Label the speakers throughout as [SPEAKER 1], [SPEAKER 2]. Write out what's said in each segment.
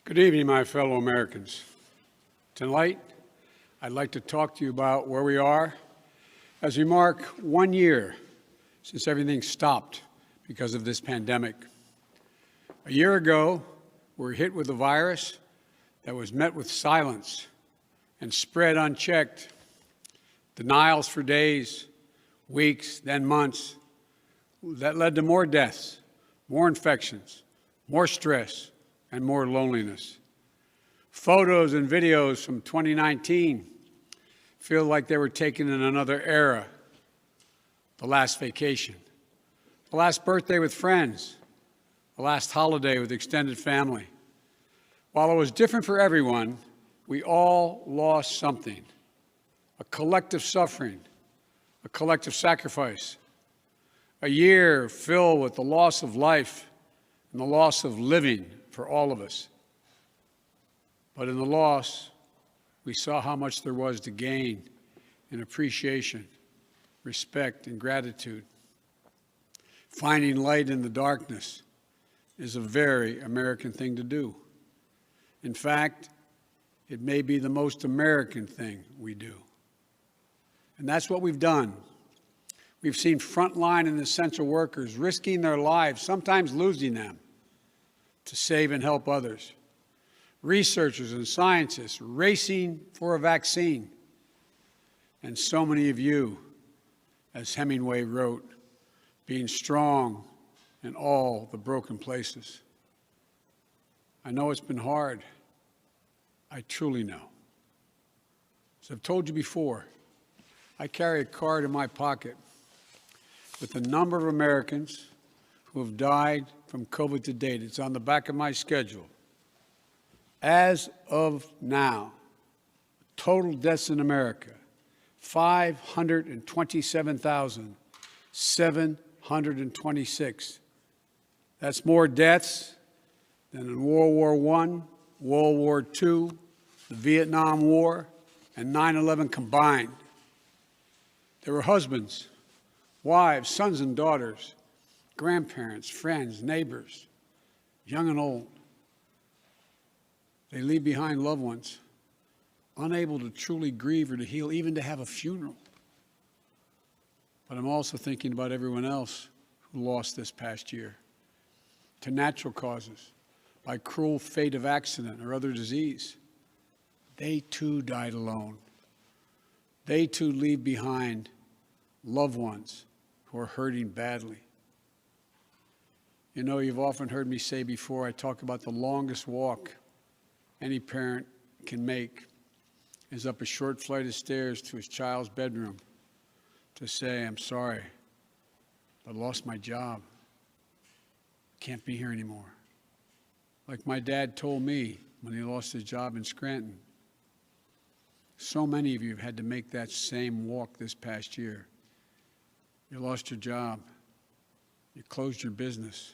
[SPEAKER 1] Good evening, my fellow Americans. Tonight, I'd like to talk to you about where we are as we mark 1 year since everything stopped because of this pandemic. A year ago, we were hit with a virus that was met with silence and spread unchecked. Denials for days, weeks, then months. That led to more deaths, more infections, more stress, and more loneliness. Photos and videos from 2019 feel like they were taken in another era. The last vacation, the last birthday with friends, the last holiday with extended family. While it was different for everyone, we all lost something. A collective suffering, a collective sacrifice. A year filled with the loss of life and the loss of living for all of us. But in the loss, we saw how much there was to gain in appreciation, respect, and gratitude. Finding light in the darkness is a very American thing to do. In fact, it may be the most American thing we do. And that's what we've done. We've seen frontline and essential workers risking their lives, sometimes losing them, to save and help others. Researchers and scientists racing for a vaccine. And so many of you, as Hemingway wrote, being strong in all the broken places. I know it's been hard. I truly know. As I've told you before, I carry a card in my pocket with the number of Americans who have died from COVID to date. It's on the back of my schedule. As of now, total deaths in America, 527,726. That's more deaths than in World War I, World War II, the Vietnam War, and 9/11 combined. There were husbands, wives, sons and daughters, grandparents, friends, neighbors, young and old. They leave behind loved ones, unable to truly grieve or to heal, even to have a funeral. But I'm also thinking about everyone else who lost this past year to natural causes, by cruel fate of accident or other disease. They too died alone. They too leave behind loved ones who are hurting badly. You know, you've often heard me say before, I talk about the longest walk any parent can make is up a short flight of stairs to his child's bedroom to say, I'm sorry, I lost my job. Can't be here anymore. Like my dad told me when he lost his job in Scranton. So many of you have had to make that same walk this past year. You lost your job. You closed your business.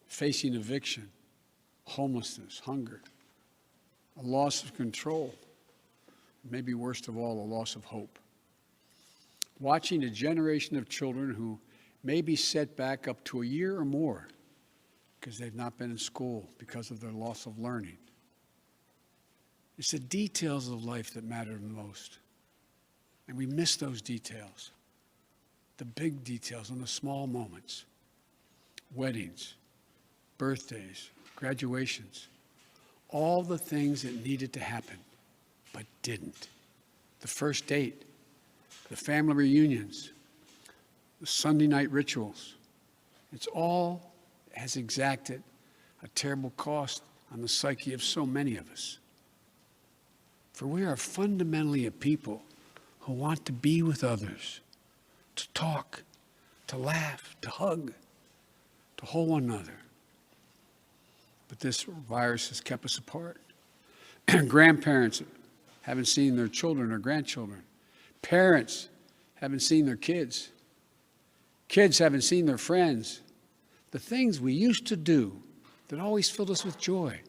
[SPEAKER 1] Facing eviction, homelessness, hunger, a loss of control, maybe worst of all, a loss of hope. Watching a generation of children who may be set back up to a year or more because they've not been in school because of their loss of learning. It's the details of life that matter the most. And we miss those details, the big details and the small moments. Weddings, birthdays, graduations, all the things that needed to happen, but didn't. The first date, the family reunions, the Sunday night rituals. It's all has exacted a terrible cost on the psyche of so many of us. For we are fundamentally a people who want to be with others, to talk, to laugh, to hug, to hold one another. But this virus has kept us apart. Grandparents haven't seen their children or grandchildren. Parents haven't seen their kids. Kids haven't seen their friends. The things we used to do that always filled us with joy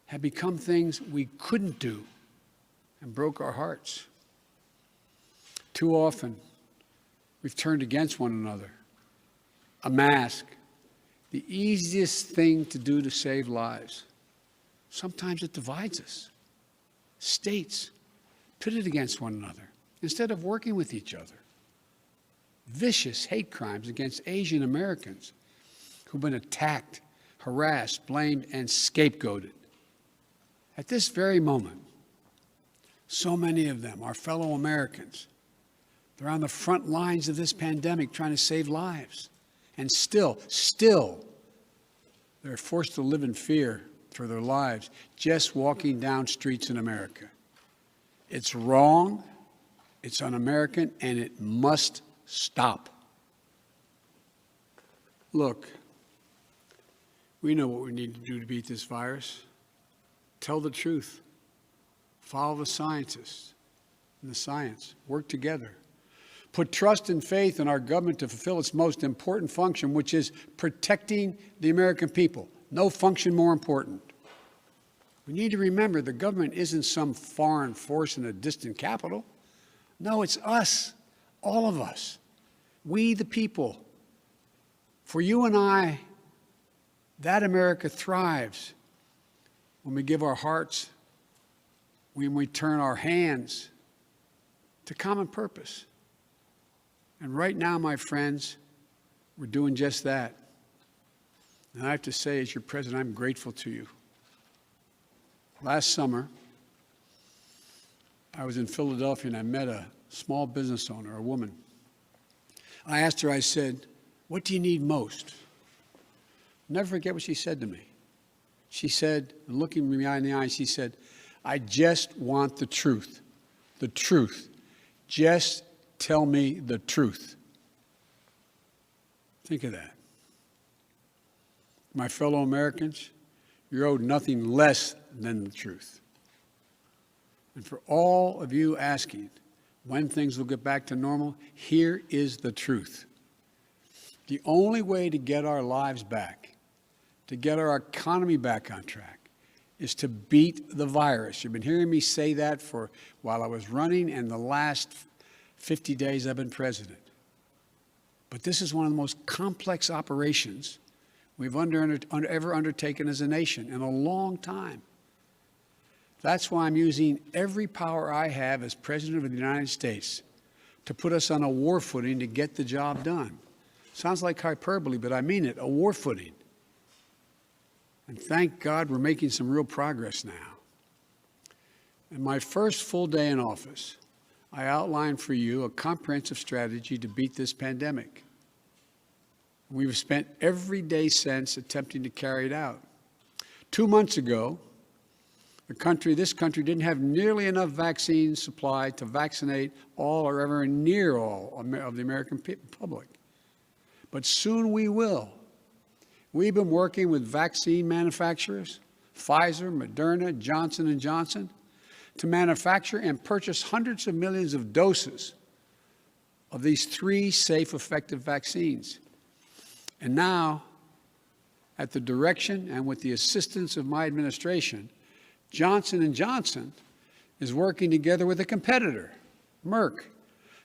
[SPEAKER 1] have become things we couldn't do and broke our hearts. Too often, we've turned against one another. A mask, the easiest thing to do to save lives. Sometimes it divides us. States pitted against one another instead of working with each other. Vicious hate crimes against Asian Americans who've been attacked, harassed, blamed, and scapegoated. At this very moment, so many of them, our fellow Americans, they're on the front lines of this pandemic trying to save lives. And still, they're forced to live in fear for their lives just walking down streets in America. It's wrong, it's un-American, and it must stop. Look, we know what we need to do to beat this virus. Tell the truth. Follow the scientists and the science. Work together. Put trust and faith in our government to fulfill its most important function, which is protecting the American people. No function more important. We need to remember the government isn't some foreign force in a distant capital. No, it's us, all of us. We, the people. For you and I, that America thrives when we give our hearts, when we turn our hands to common purpose. And right now, my friends, we're doing just that. And I have to say, as your president, I'm grateful to you. Last summer, I was in Philadelphia and I met a small business owner, a woman. I asked her, I said, "What do you need most?" Never forget what she said to me. She said, looking me in the eye, she said, "I just want the truth. The truth. Just tell me the truth." Think of that. My fellow Americans, you're owed nothing less than the truth. And for all of you asking when things will get back to normal, here is the truth. The only way to get our lives back, to get our economy back on track, is to beat the virus. You've been hearing me say that for while I was running and the last 50 days I've been president. But this is one of the most complex operations we've ever undertaken as a nation in a long time. That's why I'm using every power I have as President of the United States to put us on a war footing to get the job done. Sounds like hyperbole, but I mean it, a war footing. And thank God we're making some real progress now. In my first full day in office, I outlined for you a comprehensive strategy to beat this pandemic. We've spent every day since attempting to carry it out. 2 months ago, this country didn't have nearly enough vaccine supply to vaccinate all or ever near all of the American public. But soon we will. We've been working with vaccine manufacturers, Pfizer, Moderna, Johnson & Johnson, to manufacture and purchase hundreds of millions of doses of these 3 safe, effective vaccines. And now, at the direction and with the assistance of my administration, Johnson & Johnson is working together with a competitor, Merck,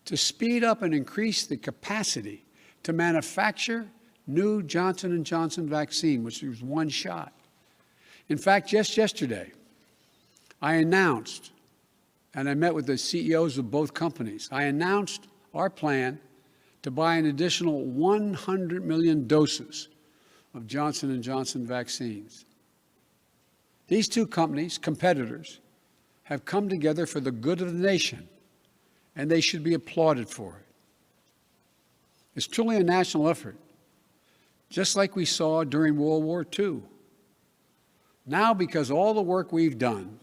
[SPEAKER 1] to speed up and increase the capacity to manufacture new Johnson & Johnson vaccine, which is one shot. In fact, just yesterday, I announced, and I met with the CEOs of both companies, I announced our plan to buy an additional 100 million doses of Johnson & Johnson vaccines. These 2 companies, competitors, have come together for the good of the nation, and they should be applauded for it. It's truly a national effort, just like we saw during World War II. Now, because of all the work we've done,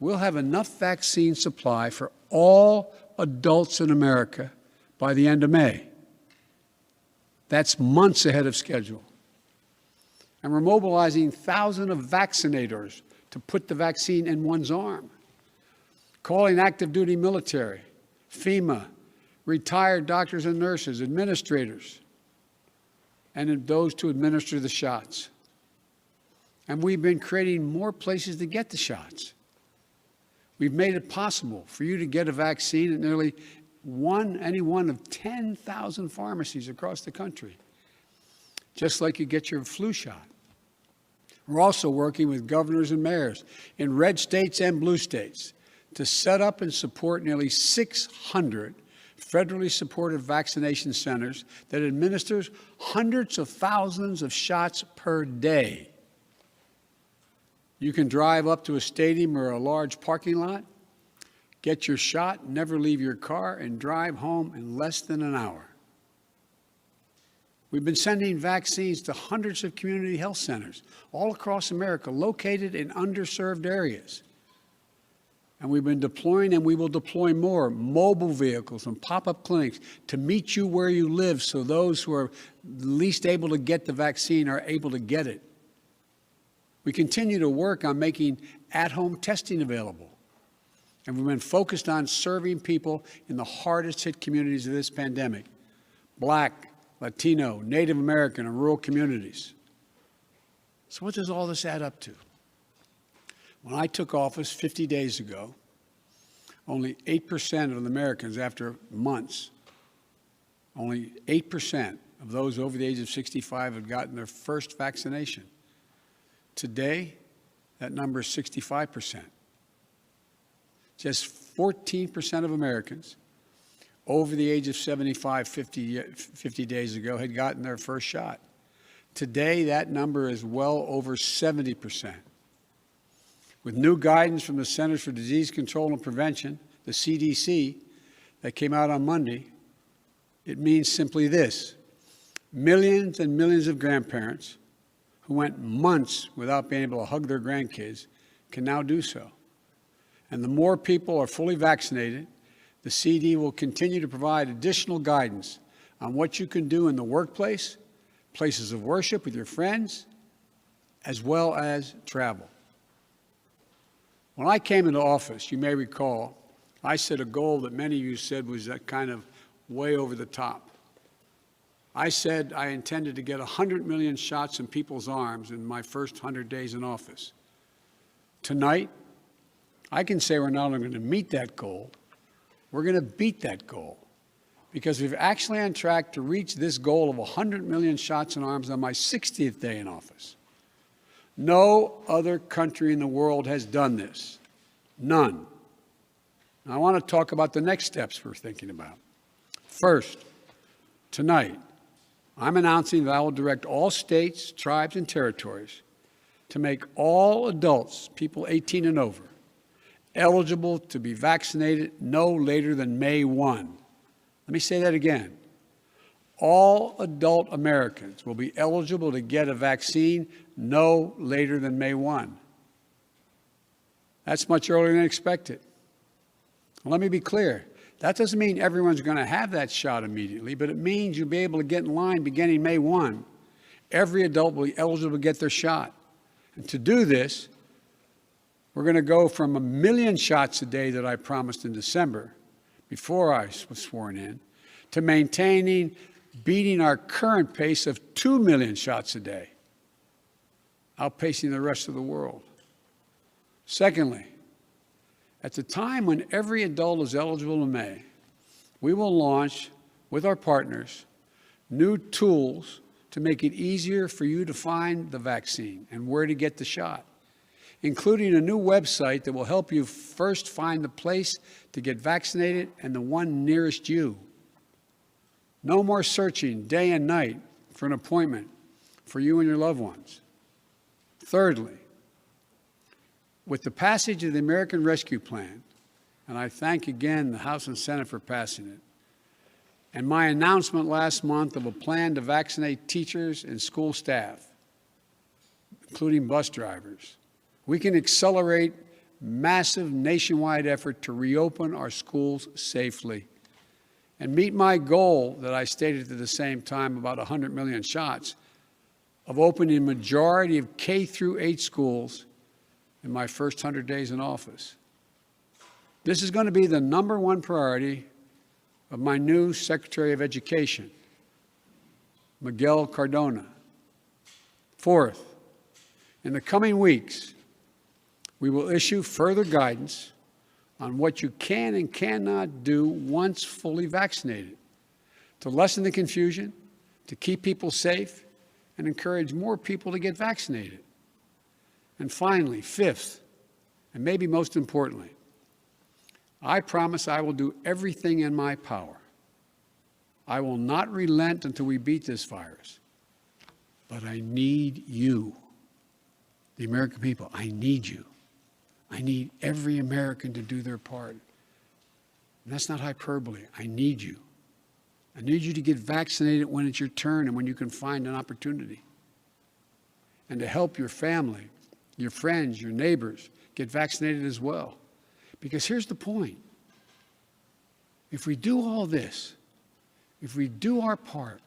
[SPEAKER 1] we'll have enough vaccine supply for all adults in America by the end of May. That's months ahead of schedule. And we're mobilizing thousands of vaccinators to put the vaccine in one's arm, calling active duty military, FEMA, retired doctors and nurses, administrators, and those to administer the shots. And we've been creating more places to get the shots. We've made it possible for you to get a vaccine at nearly any one of 10,000 pharmacies across the country, just like you get your flu shot. We're also working with governors and mayors in red states and blue states to set up and support nearly 600 federally supported vaccination centers that administers hundreds of thousands of shots per day. You can drive up to a stadium or a large parking lot, get your shot, never leave your car, and drive home in less than an hour. We've been sending vaccines to hundreds of community health centers all across America, located in underserved areas. And we've been deploying, and we will deploy more, mobile vehicles and pop-up clinics to meet you where you live so those who are least able to get the vaccine are able to get it. We continue to work on making at-home testing available. And we've been focused on serving people in the hardest-hit communities of this pandemic: Black, Latino, Native American, and rural communities. So what does all this add up to? When I took office 50 days ago, only 8% of Americans, after months, only 8% of those over the age of 65 had gotten their first vaccination. Today, that number is 65%. Just 14% of Americans over the age of 75 50 days ago had gotten their first shot. Today, that number is well over 70%. With new guidance from the Centers for Disease Control and Prevention, the CDC, that came out on Monday, it means simply this: millions and millions of grandparents who went months without being able to hug their grandkids can now do so. And the more people are fully vaccinated, the CD will continue to provide additional guidance on what you can do in the workplace, places of worship with your friends, as well as travel. When I came into office, you may recall, I set a goal that many of you said was that kind of way over the top. I said I intended to get 100 million shots in people's arms in my first 100 days in office. Tonight, I can say we're not only going to meet that goal, we're going to beat that goal, because we've actually on track to reach this goal of 100 million shots in arms on my 60th day in office. No other country in the world has done this. None. Now, I want to talk about the next steps we're thinking about. First, tonight, I'm announcing that I will direct all states, tribes, and territories to make all adults, people 18 and over, eligible to be vaccinated no later than May 1. Let me say that again. All adult Americans will be eligible to get a vaccine no later than May 1. That's much earlier than expected. Let me be clear. That doesn't mean everyone's going to have that shot immediately, but it means you'll be able to get in line beginning May 1. Every adult will be eligible to get their shot. And to do this, we're going to go from 1 million shots a day that I promised in December, before I was sworn in, to beating our current pace of 2 million shots a day, outpacing the rest of the world. Secondly, at the time when every adult is eligible in May, we will launch, with our partners, new tools to make it easier for you to find the vaccine and where to get the shot, including a new website that will help you first find the place to get vaccinated and the one nearest you. No more searching day and night for an appointment for you and your loved ones. Thirdly, with the passage of the American Rescue Plan, and I thank again the House and Senate for passing it, and my announcement last month of a plan to vaccinate teachers and school staff, including bus drivers, we can accelerate massive nationwide effort to reopen our schools safely and meet my goal that I stated at the same time, about 100 million shots, of opening a majority of K-8 schools in my first 100 days in office. This is going to be the #1 priority of my new Secretary of Education, Miguel Cardona. Fourth, in the coming weeks, we will issue further guidance on what you can and cannot do once fully vaccinated, to lessen the confusion, to keep people safe, and encourage more people to get vaccinated. And finally, fifth, and maybe most importantly, I promise I will do everything in my power. I will not relent until we beat this virus. But I need you, the American people. I need you. I need every American to do their part. And that's not hyperbole. I need you. I need you to get vaccinated when it's your turn and when you can find an opportunity. And to help your family, your friends, your neighbors get vaccinated as well. Because here's the point. If we do all this, if we do our part,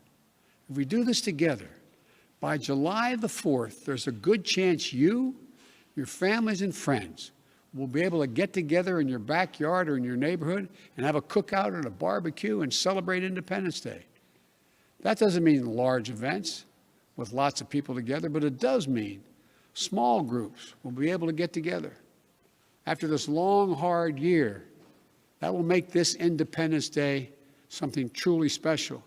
[SPEAKER 1] if we do this together, by July the 4th, there's a good chance you, your families and friends will be able to get together in your backyard or in your neighborhood and have a cookout or a barbecue and celebrate Independence Day. That doesn't mean large events with lots of people together, but it does mean small groups will be able to get together. After this long, hard year, that will make this Independence Day something truly special,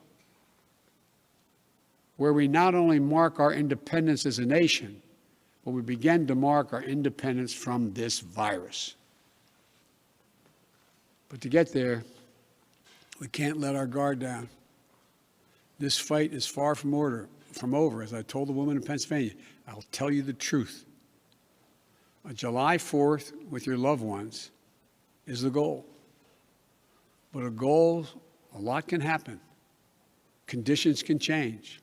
[SPEAKER 1] where we not only mark our independence as a nation, but we begin to mark our independence from this virus. But to get there, we can't let our guard down. This fight is far from over. As I told the woman in Pennsylvania, I'll tell you the truth. July 4th with your loved ones is the goal. But a lot can happen. Conditions can change.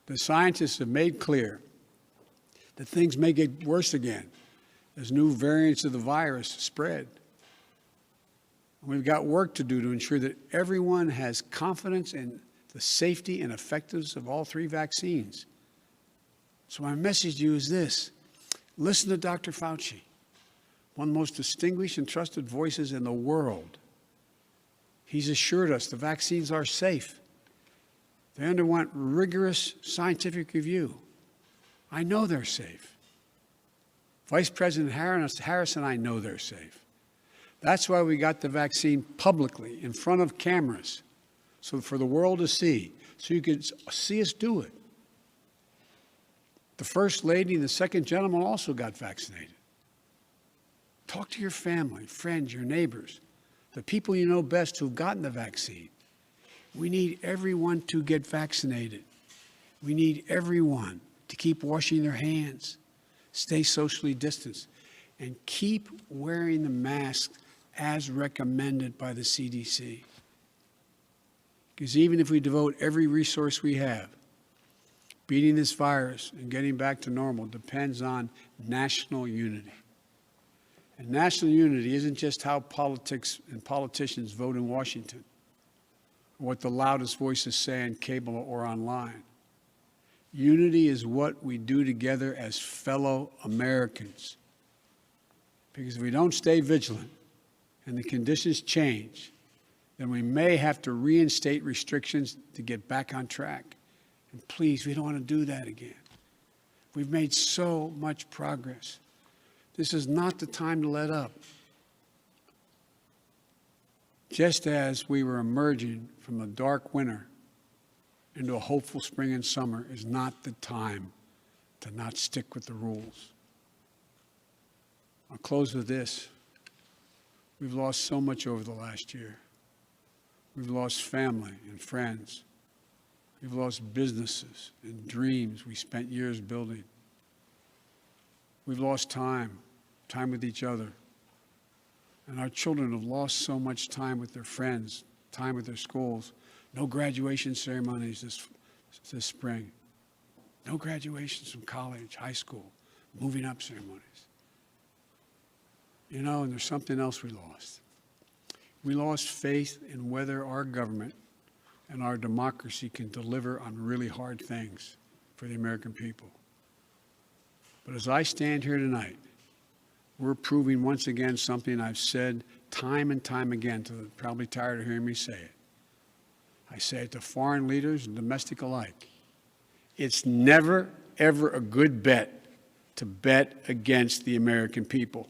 [SPEAKER 1] The scientists have made clear that things may get worse again as new variants of the virus spread. We've got work to do to ensure that everyone has confidence in the safety and effectiveness of all three vaccines. So my message to you is this. Listen to Dr. Fauci, one of the most distinguished and trusted voices in the world. He's assured us the vaccines are safe. They underwent rigorous scientific review. I know they're safe. Vice President Harris and I know they're safe. That's why we got the vaccine publicly in front of cameras, so for the world to see, so you could see us do it. The First Lady and the Second Gentleman also got vaccinated. Talk to your family, friends, your neighbors, the people you know best who've gotten the vaccine. We need everyone to get vaccinated. We need everyone to keep washing their hands, stay socially distanced, and keep wearing the mask as recommended by the CDC. Because even if we devote every resource we have, beating this virus and getting back to normal depends on national unity. And national unity isn't just how politics and politicians vote in Washington, or what the loudest voices say on cable or online. Unity is what we do together as fellow Americans. Because if we don't stay vigilant and the conditions change, then we may have to reinstate restrictions to get back on track. And please, we don't want to do that again. We've made so much progress. This is not the time to let up. Just as we were emerging from a dark winter into a hopeful spring and summer is not the time to not stick with the rules. I'll close with this. We've lost so much over the last year. We've lost family and friends. We've lost businesses and dreams we spent years building. We've lost time with each other. And our children have lost so much time with their friends, time with their schools. No graduation ceremonies this spring. No graduations from college, high school, moving up ceremonies. You know, and there's something else we lost. We lost faith in whether our government and our democracy can deliver on really hard things for the American people. But as I stand here tonight, we're proving once again something I've said time and time again, to the probably tired of hearing me say it. I say it to foreign leaders and domestic alike. It's never, ever a good bet to bet against the American people.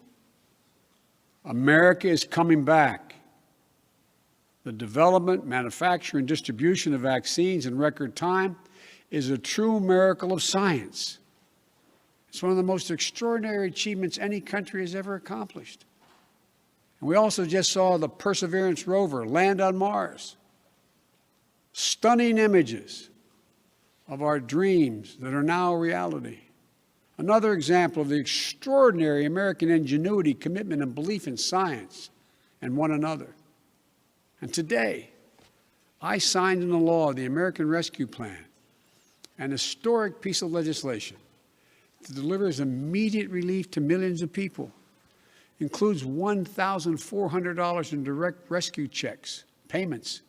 [SPEAKER 1] America is coming back. The development, manufacture, and distribution of vaccines in record time is a true miracle of science. It's one of the most extraordinary achievements any country has ever accomplished. And we also just saw the Perseverance rover land on Mars. Stunning images of our dreams that are now a reality. Another example of the extraordinary American ingenuity, commitment, and belief in science and one another. And today, I signed into law the American Rescue Plan, an historic piece of legislation that delivers immediate relief to millions of people, includes $1,400 in direct rescue checks, payments.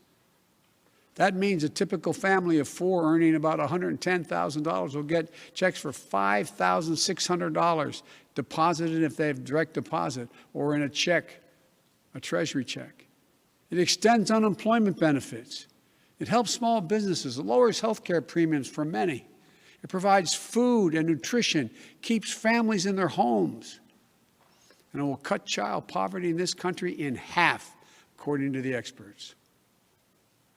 [SPEAKER 1] That means a typical family of four earning about $110,000 will get checks for $5,600 deposited if they have direct deposit or in a check, a treasury check. It extends unemployment benefits. It helps small businesses. It lowers health care premiums for many. It provides food and nutrition, keeps families in their homes. And it will cut child poverty in this country in half, according to the experts.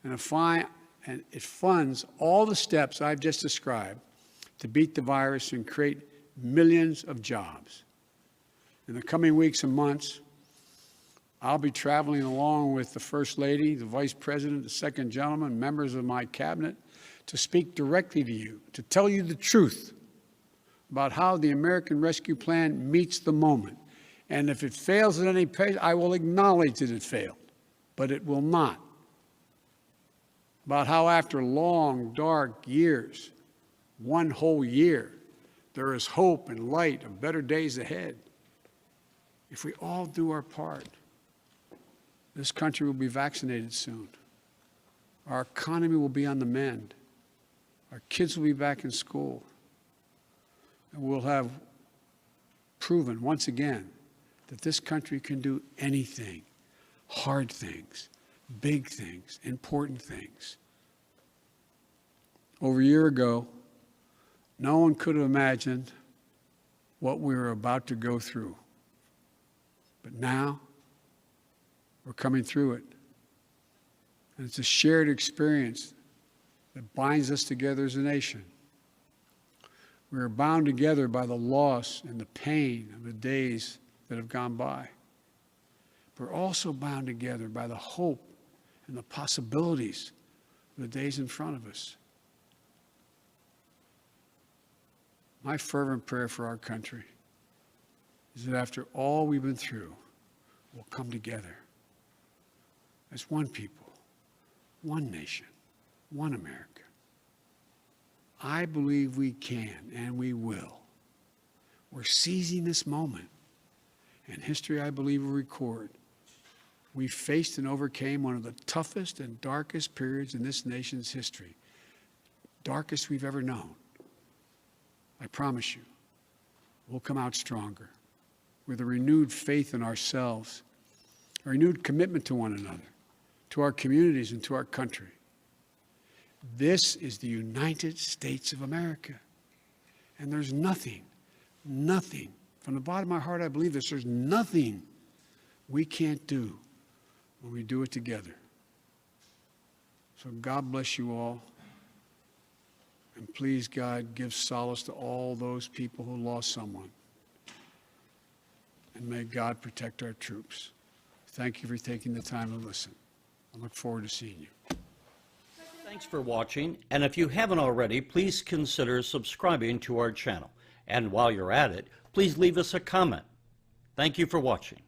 [SPEAKER 1] And it funds all the steps I've just described to beat the virus and create millions of jobs. In the coming weeks and months, I'll be traveling along with the First Lady, the Vice President, the Second Gentleman, members of my cabinet, to speak directly to you, to tell you the truth about how the American Rescue Plan meets the moment. And if it fails at any pace, I will acknowledge that it failed, but it will not. About how after long, dark years, one whole year, there is hope and light of better days ahead. If we all do our part, this country will be vaccinated soon. Our economy will be on the mend. Our kids will be back in school. And we'll have proven once again that this country can do anything, hard things, big things, important things. Over a year ago, no one could have imagined what we were about to go through. But now, we're coming through it. And it's a shared experience that binds us together as a nation. We are bound together by the loss and the pain of the days that have gone by. We're also bound together by the hope and the possibilities of the days in front of us. My fervent prayer for our country is that after all we've been through, we'll come together as one people, one nation, one America. I believe we can and we will. We're seizing this moment. And history, I believe, will record. We faced and overcame one of the toughest and darkest periods in this nation's history. Darkest we've ever known. I promise you, we'll come out stronger with a renewed faith in ourselves, a renewed commitment to one another, to our communities and to our country. This is the United States of America. And there's nothing, from the bottom of my heart I believe this, there's nothing we can't do when we do it together. So God bless you all. And please, God, give solace to all those people who lost someone. And may God protect our troops. Thank you for taking the time to listen. I look forward to seeing you.
[SPEAKER 2] Thanks for watching, and if you haven't already, please consider subscribing to our channel. And while you're at it, please leave us a comment. Thank you for watching.